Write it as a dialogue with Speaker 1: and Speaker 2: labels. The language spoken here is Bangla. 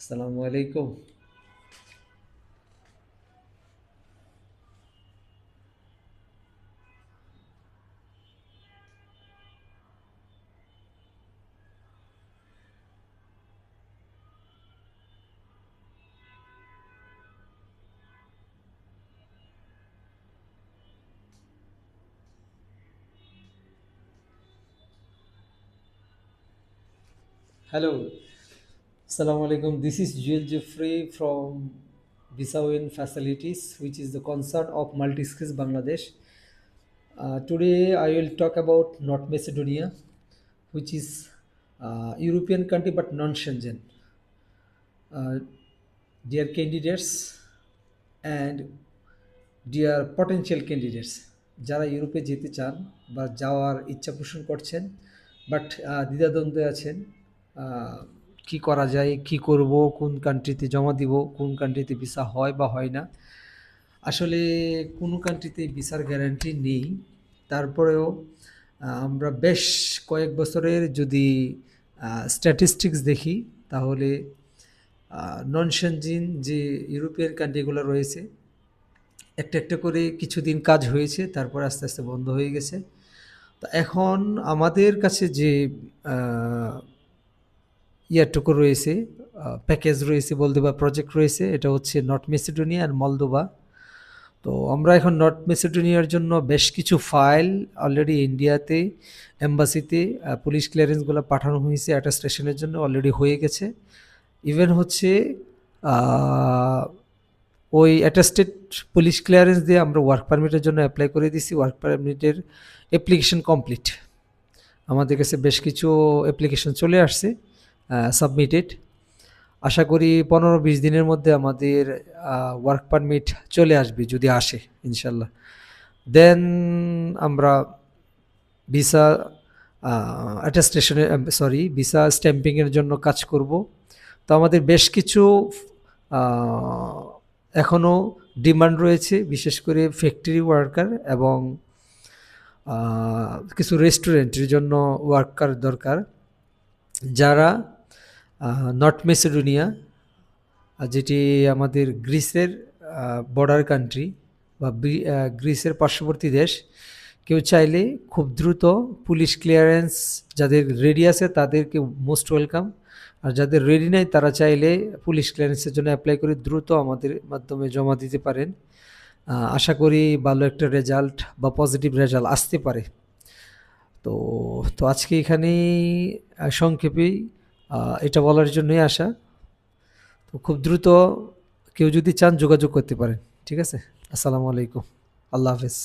Speaker 1: আসসালামু আলাইকুম। Hello. Assalamu alaikum. This is Joel Jeffrey from Bisawin Facilities, which is the concern of Multiskills Bangladesh. Today I will talk about North Macedonia, which is European country but non-Schengen. Uh, Dear candidates and dear potential candidates, যারা ইউরোপে যেতে চান বা যাওয়ার ইচ্ছা পোষণ করছেন, বাট দ্বিধাদ্বন্দ্বে আছেন, আহ, কি করা যায়, কি করব, কোন কান্ট্রিতে জমা দিব, কোন কান্ট্রিতে ভিসা হয় বা হয় না। আসলে কোনো কান্ট্রিতে ভিসার গ্যারান্টি নেই। তারপরেও আমরা বেশ কয়েক বছরের যদি স্ট্যাটিস্টিক্স দেখি, তাহলে নন সেনজিন যে ইউরোপিয়ান কান্ট্রিগুলো রয়েছে, একটা একটা করে কিছুদিন কাজ হয়েছে, তারপর আস্তে আস্তে বন্ধ হয়ে গেছে। তো এখন আমাদের কাছে যে ইয়ারটুকু রয়েছে, প্যাকেজ রয়েছে বলতে বা প্রজেক্ট রয়েছে, এটা হচ্ছে নর্থ মেসিডোনিয়া আর মলদোভা। তো আমরা এখন নর্থ মেসিডোনিয়ার জন্য বেশ কিছু ফাইল অলরেডি ইন্ডিয়াতে এম্বাসিতে পুলিশ ক্লিয়ারেন্সগুলো পাঠানো হয়েছে, অ্যাটাস্টেশনের জন্য অলরেডি হয়ে গেছে। ইভেন হচ্ছে ওই অ্যাটাস্টেড পুলিশ ক্লিয়ারেন্স দিয়ে আমরা ওয়ার্ক পারমিটের জন্য অ্যাপ্লাই করে দিছি। ওয়ার্ক পারমিটের অ্যাপ্লিকেশন কমপ্লিট, আমাদের কাছে বেশ কিছু অ্যাপ্লিকেশন চলে আসছে সাবমিটেড। আশা করি 15-20 দিনের মধ্যে আমাদের ওয়ার্ক পারমিট চলে আসবে, যদি আসে ইনশাল্লাহ। দেন আমরা ভিসা অ্যাটাস্টেশনে ভিসা স্ট্যাম্পিংয়ের জন্য কাজ করব। তো আমাদের বেশ কিছু এখনও ডিমান্ড রয়েছে, বিশেষ করে ফ্যাক্টরি ওয়ার্কার এবং কিছু রেস্টুরেন্টের জন্য ওয়ার্কার দরকার, যারা নর্থ মেসিডোনিয়া, যেটি আমাদের গ্রিসের বর্ডার কান্ট্রি বা গ্রিসের পার্শ্ববর্তী দেশ, কেউ চাইলে খুব দ্রুত পুলিশ ক্লিয়ারেন্স যাদের রেডি আছে তাদেরকে মোস্ট ওয়েলকাম, আর যাদের রেডি নাই তারা চাইলে পুলিশ ক্লিয়ারেন্সের জন্য অ্যাপ্লাই করে দ্রুত আমাদের মাধ্যমে জমা দিতে পারেন। আশা করি ভালো একটা রেজাল্ট বা পজিটিভ রেজাল্ট আসতে পারে। তো তো আজকে এখানেই সংক্ষেপেই এটা বলার জন্যই আসা। তো খুব দ্রুত কেউ যদি চান যোগাযোগ করতে পারেন। ঠিক আছে, আসসালামু আলাইকুম, আল্লাহ হাফেজ।